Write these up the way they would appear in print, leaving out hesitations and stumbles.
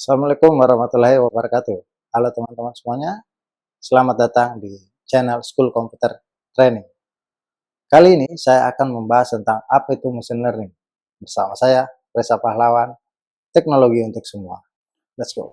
Assalamualaikum warahmatullahi wabarakatuh. Halo teman-teman semuanya, selamat datang di channel School Computer Training. Kali ini saya akan membahas tentang apa itu machine learning. Bersama saya, Reza Pahlawan, teknologi untuk semua. Let's go.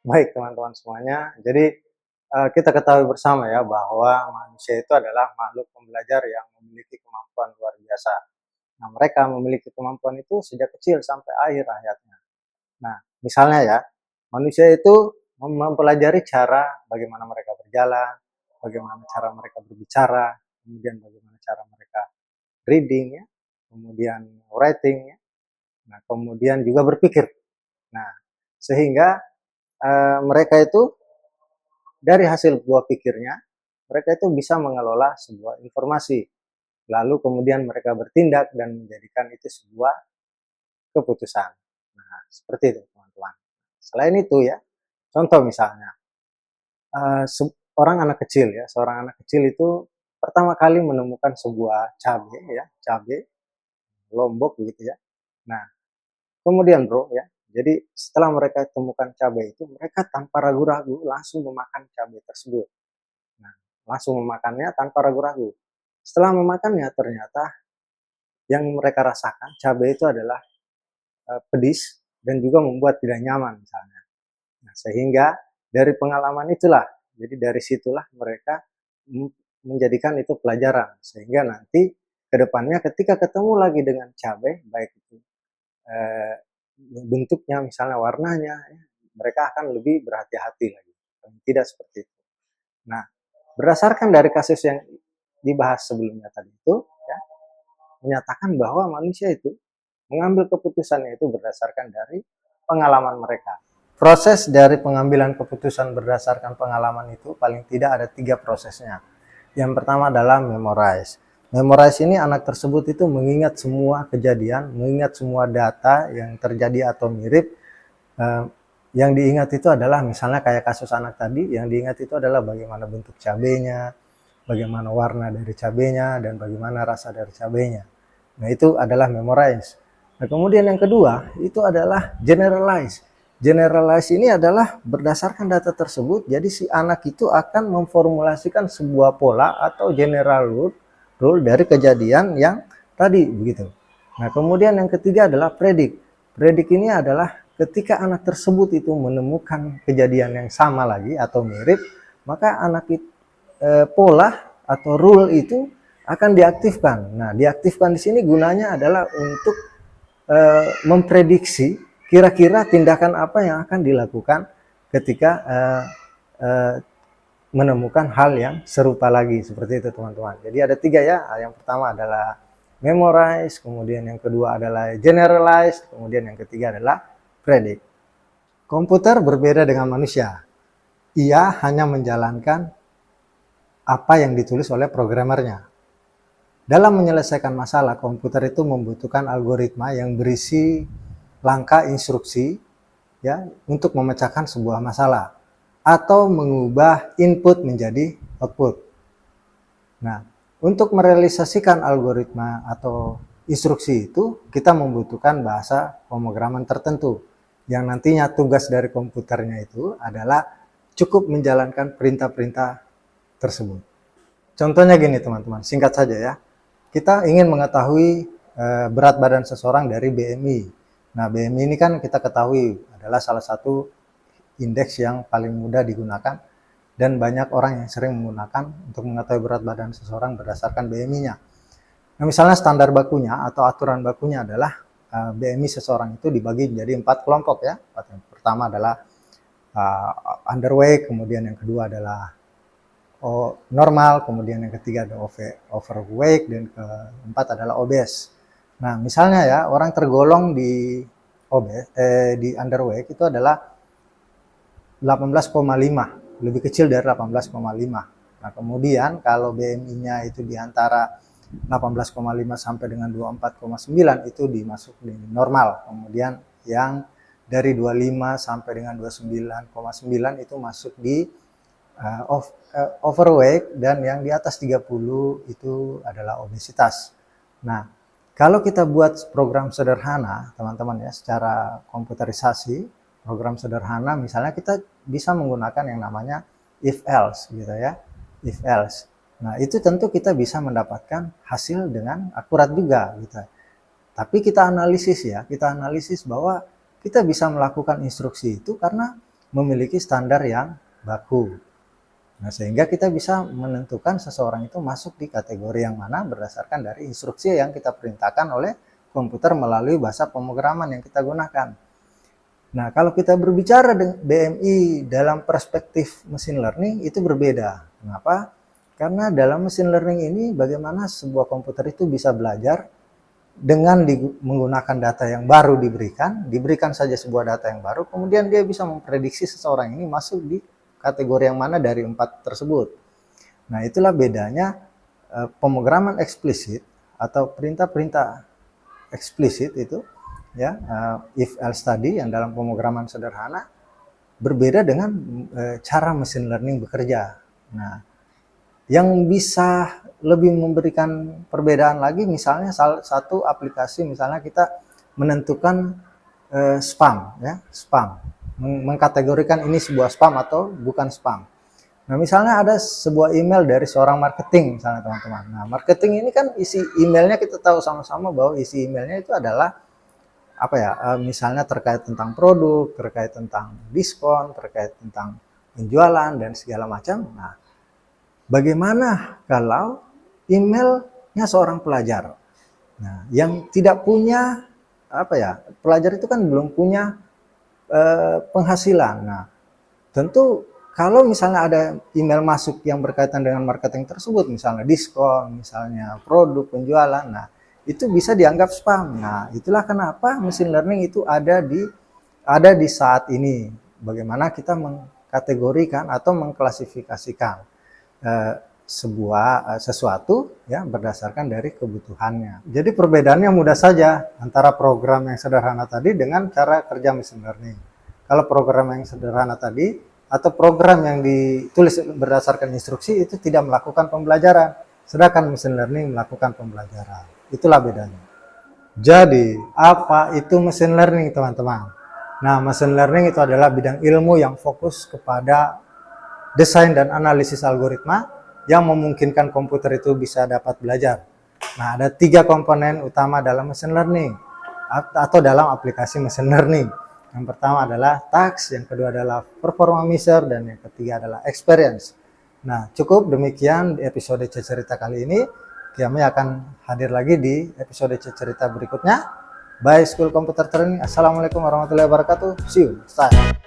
Baik teman-teman semuanya, jadi kita ketahui bersama ya bahwa manusia itu adalah makhluk pembelajar yang memiliki kemampuan luar biasa. Nah, mereka memiliki kemampuan itu sejak kecil sampai akhir hayatnya. Nah, misalnya ya, manusia itu mempelajari cara bagaimana mereka berjalan, bagaimana cara mereka berbicara, kemudian bagaimana cara mereka reading ya, kemudian writing ya, nah kemudian juga berpikir. Nah, sehingga mereka itu dari hasil buah pikirnya, mereka itu bisa mengelola sebuah informasi. Lalu kemudian mereka bertindak dan menjadikan itu sebuah keputusan. Nah, seperti itu teman-teman. Selain itu ya, contoh misalnya, seorang anak kecil itu pertama kali menemukan sebuah cabai lombok gitu ya. Nah, kemudian bro ya, jadi setelah mereka temukan cabai itu, mereka tanpa ragu-ragu langsung memakan cabai tersebut. Nah, langsung memakannya tanpa ragu-ragu. Setelah memakannya ternyata yang mereka rasakan cabai itu adalah pedis dan juga membuat tidak nyaman misalnya. Nah, sehingga dari pengalaman itulah, jadi dari situlah mereka menjadikan itu pelajaran, sehingga nanti kedepannya ketika ketemu lagi dengan cabai, baik itu bentuknya, misalnya warnanya, ya, mereka akan lebih berhati-hati lagi, tidak seperti itu. Nah, berdasarkan dari kasus yang dibahas sebelumnya tadi itu, ya, menyatakan bahwa manusia itu mengambil keputusannya itu berdasarkan dari pengalaman mereka. Proses dari pengambilan keputusan berdasarkan pengalaman itu paling tidak ada 3 prosesnya. Yang pertama adalah memorize. Memorize ini anak tersebut itu mengingat semua kejadian, mengingat semua data yang terjadi atau mirip. Yang diingat itu adalah misalnya kayak kasus anak tadi, yang diingat itu adalah bagaimana bentuk cabenya, bagaimana warna dari cabenya, dan bagaimana rasa dari cabenya. Nah, itu adalah memorize. Nah, kemudian yang kedua itu adalah generalize. Generalize ini adalah berdasarkan data tersebut, jadi si anak itu akan memformulasikan sebuah pola atau general rule dari kejadian yang tadi begitu. Nah, kemudian yang ketiga adalah predict. Predict ini adalah ketika anak tersebut itu menemukan kejadian yang sama lagi atau mirip, maka anak itu pola atau rule itu akan diaktifkan. Nah, diaktifkan di sini gunanya adalah untuk memprediksi kira-kira tindakan apa yang akan dilakukan ketika menemukan hal yang serupa lagi, seperti itu teman-teman. Jadi ada 3 ya, yang pertama adalah memorize, kemudian yang kedua adalah generalize, kemudian yang ketiga adalah predict. Komputer berbeda dengan manusia, ia hanya menjalankan apa yang ditulis oleh programmernya. Dalam menyelesaikan masalah, komputer itu membutuhkan algoritma yang berisi langkah instruksi ya untuk memecahkan sebuah masalah atau mengubah input menjadi output. Nah, untuk merealisasikan algoritma atau instruksi itu, kita membutuhkan bahasa pemrograman tertentu yang nantinya tugas dari komputernya itu adalah cukup menjalankan perintah-perintah tersebut. Contohnya gini teman-teman, singkat saja ya. Kita ingin mengetahui berat badan seseorang dari BMI. Nah, BMI ini kan kita ketahui adalah salah satu indeks yang paling mudah digunakan dan banyak orang yang sering menggunakan untuk mengetahui berat badan seseorang berdasarkan BMI-nya. Nah, misalnya standar bakunya atau aturan bakunya adalah BMI seseorang itu dibagi menjadi 4 kelompok ya. Yang pertama adalah underweight, kemudian yang kedua adalah normal, kemudian yang ketiga ada overweight, dan keempat adalah obese. Nah, misalnya ya, orang tergolong di underweight itu adalah 18,5, lebih kecil dari 18,5. Nah, kemudian kalau BMI-nya itu di antara 18,5 sampai dengan 24,9 itu dimasuk di normal. Kemudian yang dari 25 sampai dengan 29,9 itu masuk di overweight, dan yang di atas 30 itu adalah obesitas. Nah, kalau kita buat program sederhana, teman-teman ya, secara komputerisasi, program sederhana, misalnya kita bisa menggunakan yang namanya if else gitu ya, if else. Nah, itu tentu kita bisa mendapatkan hasil dengan akurat juga gitu. Tapi kita analisis bahwa kita bisa melakukan instruksi itu karena memiliki standar yang baku. Nah, sehingga kita bisa menentukan seseorang itu masuk di kategori yang mana berdasarkan dari instruksi yang kita perintahkan oleh komputer melalui bahasa pemrograman yang kita gunakan. Nah, kalau kita berbicara dengan BMI dalam perspektif machine learning itu berbeda. Kenapa? Karena dalam machine learning ini bagaimana sebuah komputer itu bisa belajar dengan menggunakan data yang baru diberikan saja sebuah data yang baru, kemudian dia bisa memprediksi seseorang ini masuk di kategori yang mana dari 4 tersebut. Nah, itulah bedanya pemrograman eksplisit atau perintah-perintah eksplisit itu ya, if else tadi yang dalam pemrograman sederhana berbeda dengan cara machine learning bekerja. Nah, yang bisa lebih memberikan perbedaan lagi, misalnya salah satu aplikasi, misalnya kita menentukan spam ya, spam, mengkategorikan ini sebuah spam atau bukan spam. Nah, misalnya ada sebuah email dari seorang marketing misalnya, teman-teman. Nah, marketing ini kan isi emailnya kita tahu sama-sama bahwa isi emailnya itu adalah apa ya, misalnya terkait tentang produk, terkait tentang diskon, terkait tentang penjualan dan segala macam. Nah, bagaimana kalau emailnya seorang pelajar? Nah, yang tidak punya apa ya, pelajar itu kan belum punya penghasilan. Nah, tentu kalau misalnya ada email masuk yang berkaitan dengan marketing tersebut, misalnya diskon, misalnya produk penjualan, nah itu bisa dianggap spam. Nah, itulah kenapa machine learning itu ada di saat ini. Bagaimana kita mengkategorikan atau mengklasifikasikan sesuatu ya berdasarkan dari kebutuhannya. Jadi perbedaannya mudah saja antara program yang sederhana tadi dengan cara kerja machine learning. Kalau program yang sederhana tadi atau program yang ditulis berdasarkan instruksi itu tidak melakukan pembelajaran, sedangkan machine learning melakukan pembelajaran. Itulah bedanya. Jadi, apa itu machine learning, teman-teman? Nah, machine learning itu adalah bidang ilmu yang fokus kepada desain dan analisis algoritma yang memungkinkan komputer itu bisa dapat belajar. Nah, ada 3 komponen utama dalam machine learning atau dalam aplikasi machine learning. Yang pertama adalah task, yang kedua adalah performa measure, dan yang ketiga adalah experience. Nah, cukup demikian di episode Cerita kali ini. Kami akan hadir lagi di episode Cerita berikutnya. Bye School Computer Training. Assalamualaikum warahmatullahi wabarakatuh. See you. Start.